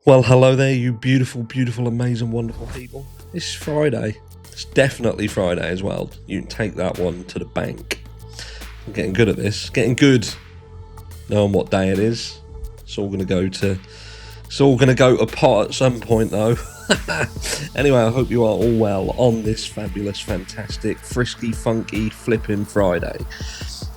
Well, hello there, you beautiful, beautiful, amazing, wonderful people. It's Friday. It's definitely Friday as well. You can take that one to the bank. I'm getting good at this. Getting good knowing what day it is. It's all gonna go to pot at some point though. Anyway, I hope you are all well on this fabulous, fantastic, frisky, funky, flipping Friday.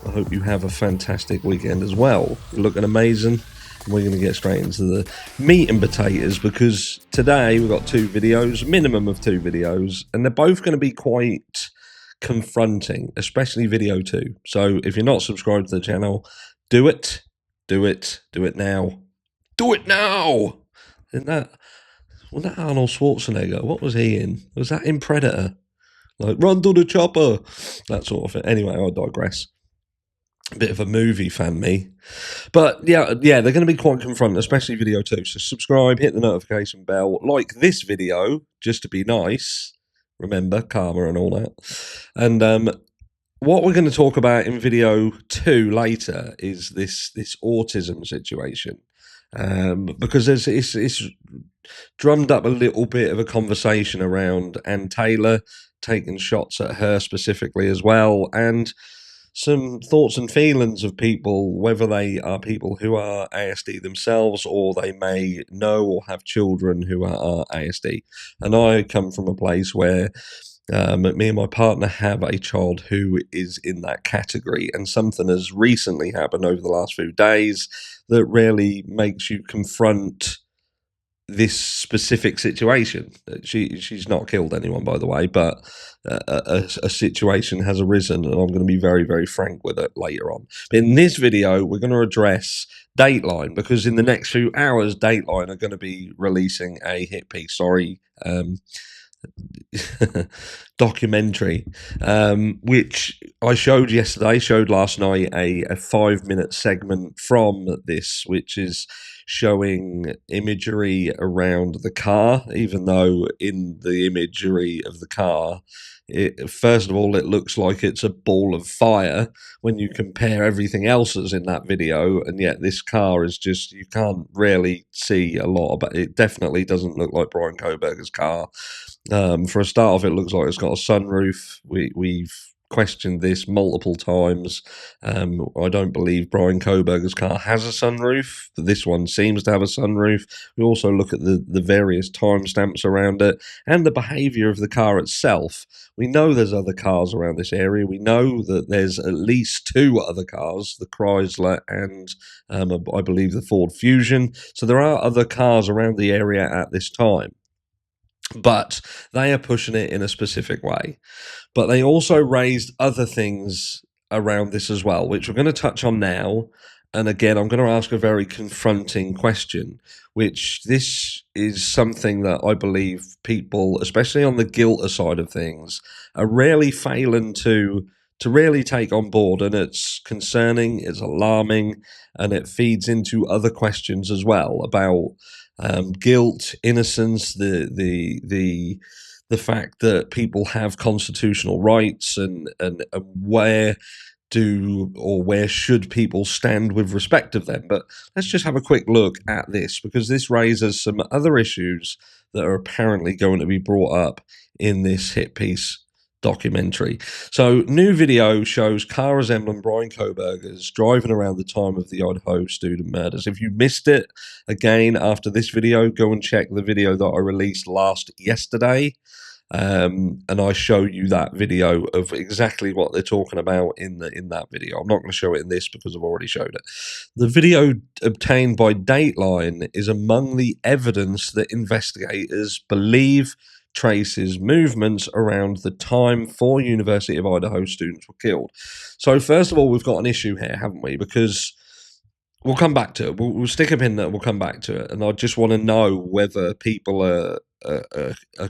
I hope you have a fantastic weekend as well. You're looking amazing. We're going to get straight into the meat and potatoes because today we've got two videos, minimum of two videos, and they're both going to be quite confronting, especially video 2. So if you're not subscribed to the channel, do it now. Do it now! Isn't that, was that Arnold Schwarzenegger? What was he in? Was that in Predator? Like, run to the chopper! That sort of thing. Anyway, I digress. A bit of a movie fan, me. But yeah, they're going to be quite confronting, especially video 2. So subscribe, hit the notification bell, like this video, just to be nice. Remember, karma and all that. And what we're going to talk about in video 2 later is this autism situation. Because it's drummed up a little bit of a conversation around Ann Taylor, taking shots at her specifically as well, and some thoughts and feelings of people, whether they are people who are ASD themselves or they may know or have children who are ASD. And I come from a place where me and my partner have a child who is in that category, and something has recently happened over the last few days that really makes you confront this specific situation. She's not killed anyone, by the way, but a situation has arisen, and I'm going to be very, very frank with it later on. But in this video, we're going to address Dateline, because in the next few hours, Dateline are going to be releasing a hit piece. Documentary, which I showed last night, a 5-minute segment from this, which is showing imagery around the car, even though in the imagery of the car, first of all, it looks like it's a ball of fire when you compare everything else that's in that video, and yet this car is just, you can't really see a lot about it. It definitely doesn't look like Brian Coberers' car. For a start off, it looks like it's got a sunroof. We've questioned this multiple times. I don't believe Brian Coberers' car has a sunroof. This one seems to have a sunroof. We also look at the various timestamps around it and the behaviour of the car itself. We know there's other cars around this area. We know that there's at least 2 other cars, the Chrysler and I believe the Ford Fusion. So there are other cars around the area at this time. But they are pushing it in a specific way. But they also raised other things around this as well, which we're going to touch on now. And again, I'm going to ask a very confronting question, which this is something that I believe people, especially on the guilt side of things, are rarely failing to really take on board. And it's concerning, it's alarming, and it feeds into other questions as well about guilt, innocence, the fact that people have constitutional rights, and where should people stand with respect of them. But let's just have a quick look at this, because this raises some other issues that are apparently going to be brought up in this hit piece documentary. So, new video shows car resembling Brian Coberers driving around the time of the Idaho student murders. If you missed it, again, after this video, go and check the video that I released yesterday. And I show you that video of exactly what they're talking about in that video. I'm not going to show it in this because I've already showed it. The video obtained by Dateline is among the evidence that investigators believe traces movements around the time 4 University of Idaho students were killed. So first of all, we've got an issue here, haven't we? Because we'll come back to it. We'll stick a pin there. We'll come back to it. And I just want to know whether people are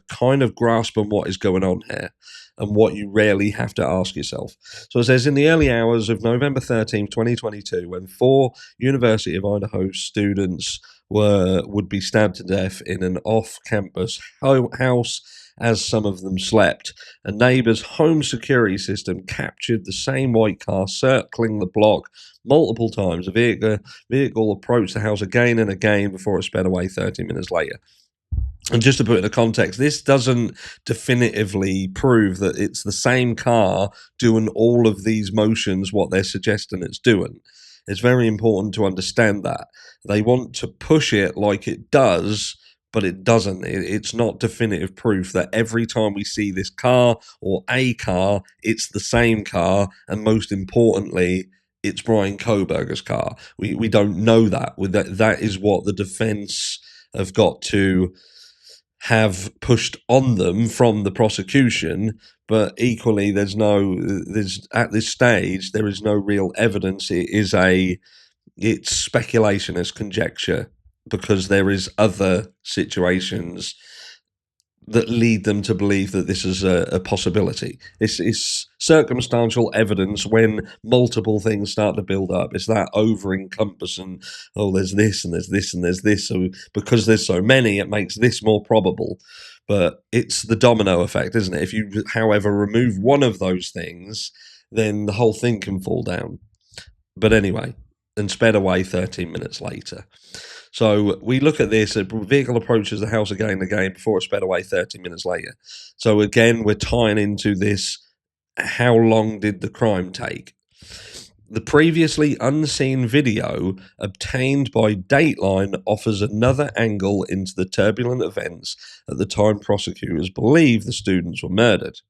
kind of grasping what is going on here and what you really have to ask yourself. So it says, in the early hours of November 13, 2022, when 4 University of Idaho students would be stabbed to death in an off-campus house as some of them slept. A neighbour's home security system captured the same white car circling the block multiple times. The vehicle approached the house again and again before it sped away 30 minutes later. And just to put it in context, this doesn't definitively prove that it's the same car doing all of these motions, what they're suggesting it's doing. It's very important to understand that. They want to push it like it does, but it doesn't. It's not definitive proof that every time we see this car or a car, it's the same car, and most importantly, it's Brian Koberger's car. We don't know that. That is what the defense have got to have pushed on them from the prosecution, but equally there's at this stage there is no real evidence. It's speculation, it's conjecture, because there is other situations that lead them to believe that this is a possibility. It's circumstantial evidence when multiple things start to build up. It's that over-encompassing, there's this and there's this and there's this. So because there's so many, it makes this more probable. But it's the domino effect, isn't it? If you, however, remove one of those things, then the whole thing can fall down. But anyway, and sped away 13 minutes later. So we look at this, a vehicle approaches the house again and again before it sped away 30 minutes later. So again, we're tying into this, how long did the crime take? The previously unseen video obtained by Dateline offers another angle into the turbulent events at the time prosecutors believe the students were murdered.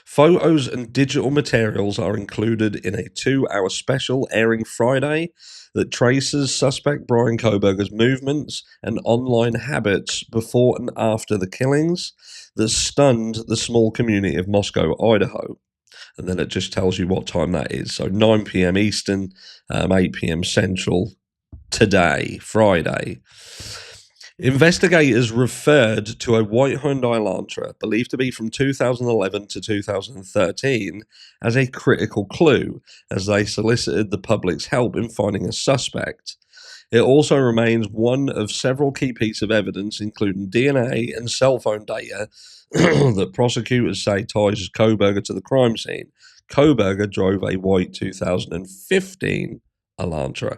Photos and digital materials are included in a 2-hour special airing Friday that traces suspect Brian Koberger's movements and online habits before and after the killings that stunned the small community of Moscow, Idaho. And then it just tells you what time that is. So 9 p.m. Eastern, 8 p.m. Central, today, Friday. Investigators referred to a white Hyundai Elantra, believed to be from 2011 to 2013, as a critical clue, as they solicited the public's help in finding a suspect. It also remains one of several key pieces of evidence, including DNA and cell phone data, that prosecutors say ties Koberger to the crime scene. Koberger drove a white 2015 Elantra,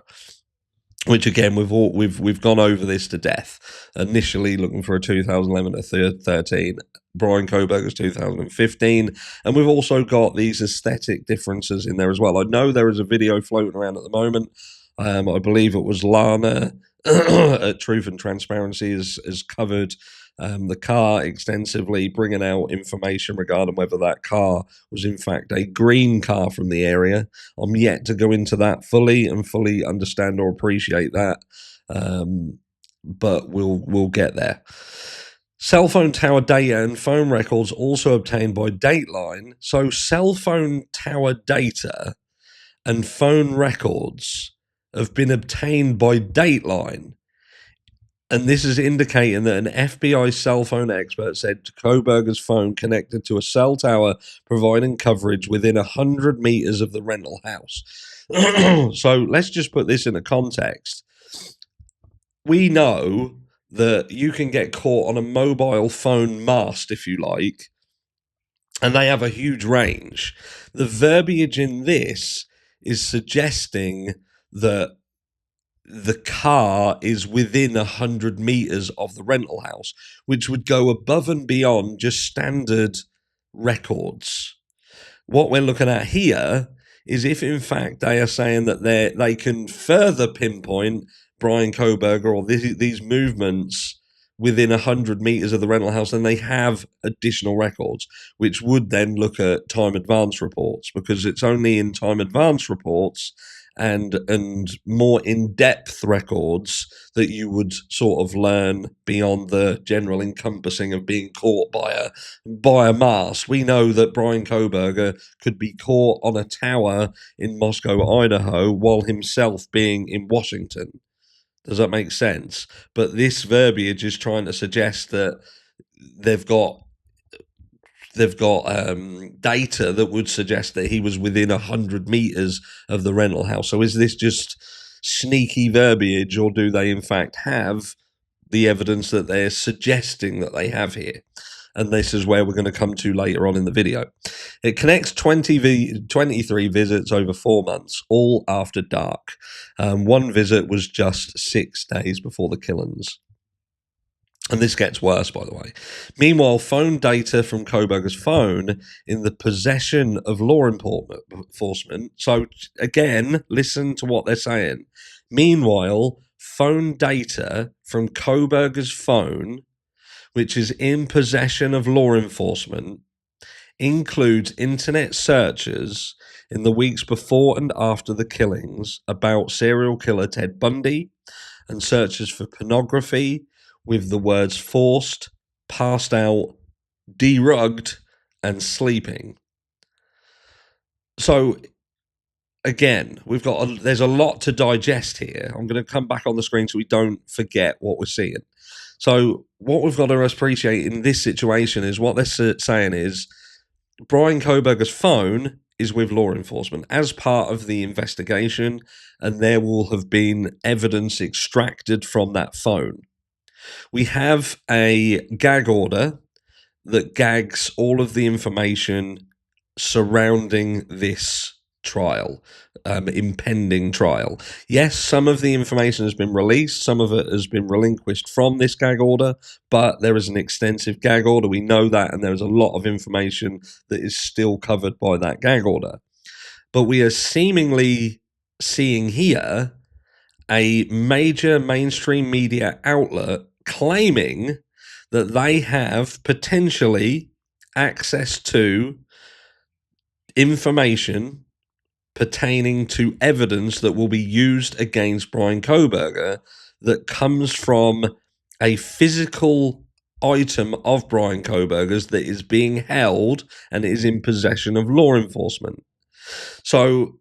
which again we've gone over this to death. Initially looking for a 2011 to 13, Brian Koberger's 2015, and we've also got these aesthetic differences in there as well. I know there is a video floating around at the moment. I believe it was Lana at Truth and Transparency has covered the car extensively, bringing out information regarding whether that car was in fact a green car from the area. I'm yet to go into that fully understand or appreciate that, but we'll get there. Cell phone tower data and phone records also obtained by Dateline. So cell phone tower data and phone records have been obtained by Dateline. And this is indicating that an FBI cell phone expert said Koberger's phone connected to a cell tower providing coverage within 100 meters of the rental house. So let's just put this into context. We know that you can get caught on a mobile phone mast, if you like, and they have a huge range. The verbiage in this is suggesting that the car is within 100 meters of the rental house, which would go above and beyond just standard records. What we're looking at here is if in fact they are saying that they can further pinpoint Brian Koberger or these movements within 100 meters of the rental house, then they have additional records, which would then look at time advance reports, because it's only in time advance reports and more in-depth records that you would sort of learn beyond the general encompassing of being caught by a mast. We know that Brian Koberger could be caught on a tower in Moscow, Idaho, while himself being in Washington. Does that make sense? But this verbiage is trying to suggest that they've got data that would suggest that he was within 100 meters of the rental house. So is this just sneaky verbiage, or do they in fact have the evidence that they're suggesting that they have here? And this is where we're going to come to later on in the video. It connects 23 visits over 4 months, all after dark. One visit was just 6 days before the killings. And this gets worse, by the way. Meanwhile, phone data from Coberger's phone in the possession of law enforcement. So, again, listen to what they're saying. Meanwhile, phone data from Coberger's phone, which is in possession of law enforcement, includes internet searches in the weeks before and after the killings about serial killer Ted Bundy, and searches for pornography with the words forced, passed out, derugged, and sleeping. So, again, there's a lot to digest here. I'm going to come back on the screen so we don't forget what we're seeing. So, what we've got to appreciate in this situation is what they're saying is Brian Coberger's phone is with law enforcement as part of the investigation, and there will have been evidence extracted from that phone. We have a gag order that gags all of the information surrounding this trial, impending trial. Yes, some of the information has been released, some of it has been relinquished from this gag order, but there is an extensive gag order. We know that, and there's a lot of information that is still covered by that gag order. But we are seemingly seeing here a major mainstream media outlet claiming that they have potentially access to information pertaining to evidence that will be used against Brian Coberger that comes from a physical item of Brian Coberger's that is being held and is in possession of law enforcement. So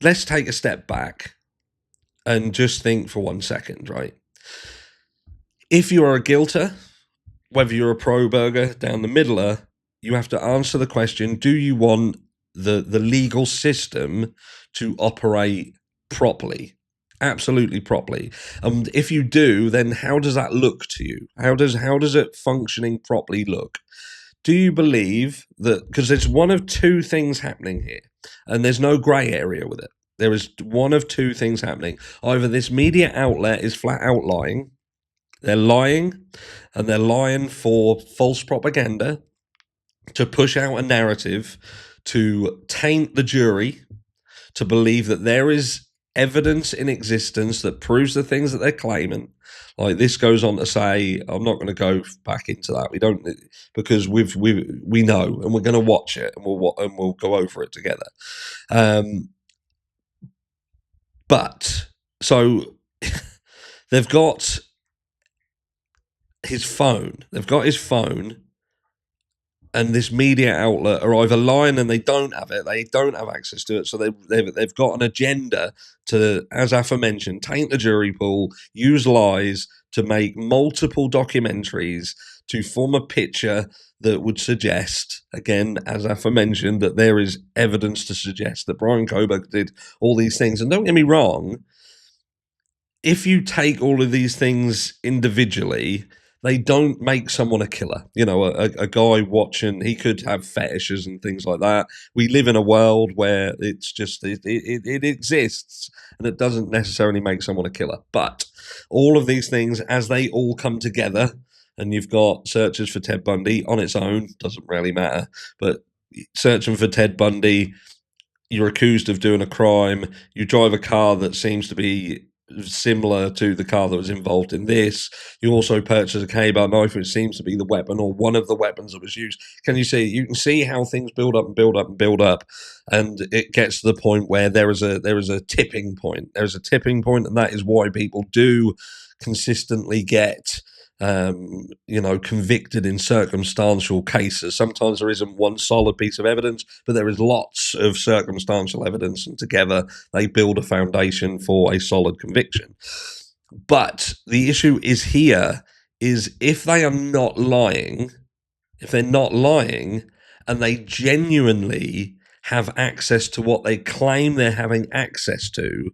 let's take a step back and just think for 1 second, right? If you are a guilter, whether you're a pro-burger, down the middler, you have to answer the question, do you want the legal system to operate properly? Absolutely properly. And if you do, then how does that look to you? How does it functioning properly look? Do you believe that, because there's one of two things happening here, and there's no grey area with it. There is one of two things happening. Either this media outlet is flat out lying, they're lying, and they're lying for false propaganda to push out a narrative to taint the jury to believe that there is evidence in existence that proves the things that they're claiming. Like this goes on to say, I'm not going to go back into that. We don't, because we know, and we're going to watch it, and we'll go over it together. But so they've got his phone. They've got his phone, and this media outlet are either lying and they don't have it. They don't have access to it. So they've got an agenda to, as aforementioned, taint the jury pool, use lies to make multiple documentaries to form a picture that would suggest, again, as aforementioned, that there is evidence to suggest that Brian Coberger did all these things. And don't get me wrong, if you take all of these things individually, they don't make someone a killer. You know, a guy watching, he could have fetishes and things like that. We live in a world where it's just, it exists, and it doesn't necessarily make someone a killer. But all of these things, as they all come together, and you've got searches for Ted Bundy on its own, doesn't really matter, but searching for Ted Bundy, you're accused of doing a crime, you drive a car that seems to be similar to the car that was involved in this. You also purchase a K-bar knife, which seems to be the weapon or one of the weapons that was used. You can see how things build up and build up and build up, and it gets to the point where there is a tipping point. There's a tipping point, and that is why people do consistently get convicted in circumstantial cases. Sometimes there isn't one solid piece of evidence, but there is lots of circumstantial evidence, and together they build a foundation for a solid conviction. But the issue is here is if they are not lying, if they're not lying and they genuinely have access to what they claim they're having access to,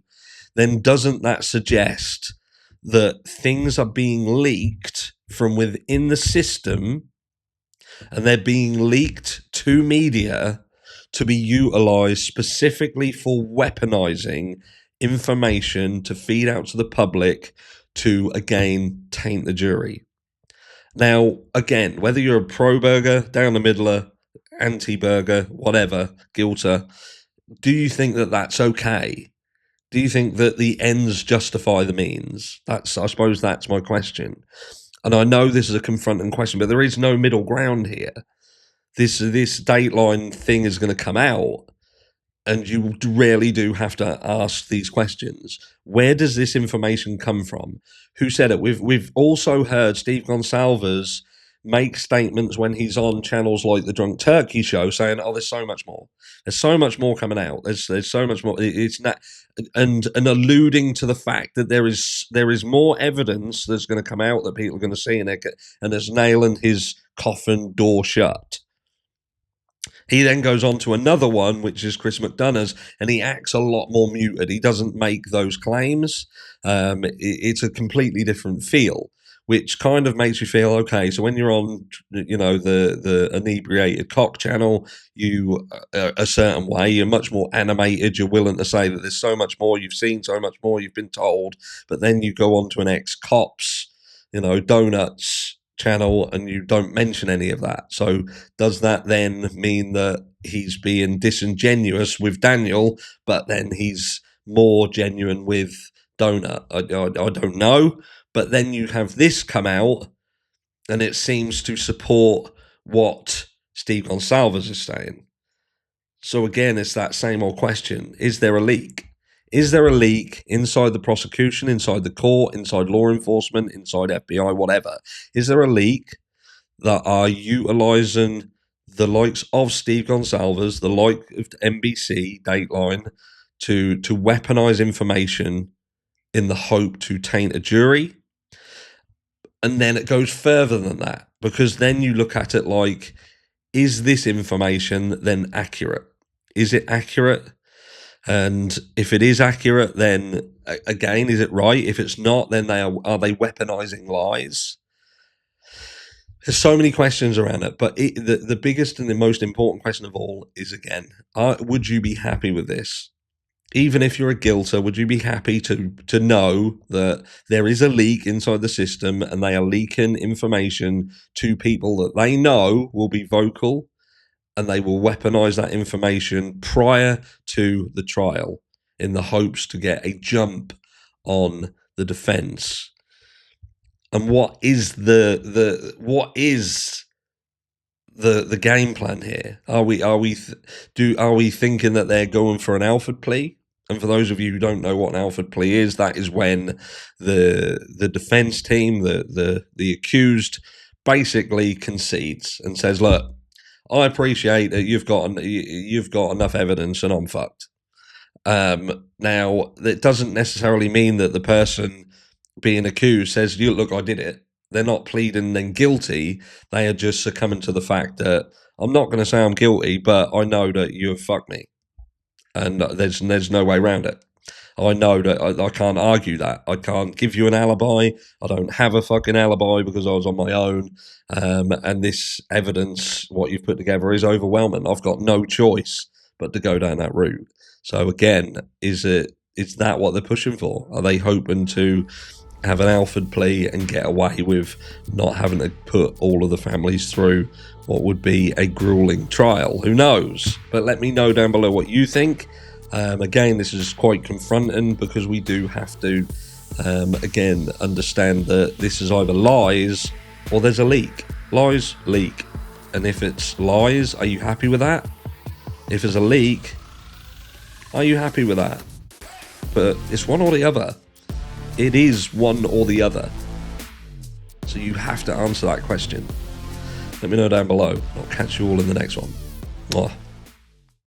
then doesn't that suggest that things are being leaked from within the system and they're being leaked to media to be utilized specifically for weaponizing information to feed out to the public to, again, taint the jury? Now, again, whether you're a pro-burger, down the middler, anti-burger, whatever, guilter, do you think that that's okay? Do you think that the ends justify the means? I suppose that's my question. And I know this is a confronting question, but there is no middle ground here. This Dateline thing is going to come out, and you really do have to ask these questions. Where does this information come from? Who said it? We've also heard Steve Gonsalves make statements when he's on channels like the Drunk Turkey Show saying, "Oh, there's so much more. There's so much more coming out. There's so much more." It's not, and alluding to the fact that there is more evidence that's going to come out that people are going to see, and there's nailing his coffin door shut. He then goes on to another one, which is Chris McDonough's, and he acts a lot more muted. He doesn't make those claims. It's a completely different feel, which kind of makes you feel, okay, so when you're on, the inebriated cock channel, you a certain way, you're much more animated, you're willing to say that there's so much more you've seen, so much more you've been told, but then you go on to an ex-cops, donuts channel and you don't mention any of that. So does that then mean that he's being disingenuous with Daniel, but then he's more genuine with Donut? I don't know. But then you have this come out and it seems to support what Steve Gonsalves is saying. So again, it's that same old question. Is there a leak? Is there a leak inside the prosecution, inside the court, inside law enforcement, inside FBI, whatever? Is there a leak that are utilizing the likes of Steve Gonsalves, the like of NBC, Dateline, to weaponize information in the hope to taint a jury? And then it goes further than that, because then you look at it like, is this information then accurate? Is it accurate? And if it is accurate, then again, is it right? If it's not, then are they weaponizing lies? There's so many questions around it, but the biggest and the most important question of all is, again, would you be happy with this? Even if you're a guilter, would you be happy to know that there is a leak inside the system and they are leaking information to people that they know will be vocal, and they will weaponize that information prior to the trial in the hopes to get a jump on the defense? And what is the game plan here? Are we thinking that they're going for an Alford plea? And for those of you who don't know what an Alford plea is, that is when the defense team, the accused, basically concedes and says, "Look, I appreciate that you've got enough evidence, and I'm fucked." Now, that doesn't necessarily mean that the person being accused says, "Look, I did it." They're not pleading then guilty. They are just succumbing to the fact that I'm not going to say I'm guilty, but I know that you have fucked me, and there's no way around it. I know that I can't argue that. I can't give you an alibi. I don't have a fucking alibi because I was on my own. And this evidence, what you've put together, is overwhelming. I've got no choice but to go down that route. So again, is that what they're pushing for? Are they hoping to have an Alford plea and get away with not having to put all of the families through what would be a grueling trial? Who knows? But let me know down below what you think. Again, this is quite confronting because we do have to, again, understand that this is either lies or there's a leak. Lies, leak. And if it's lies, are you happy with that? If there's a leak, are you happy with that? But it's one or the other. It is one or the other. So you have to answer that question. Let me know down below. I'll catch you all in the next one. Mwah.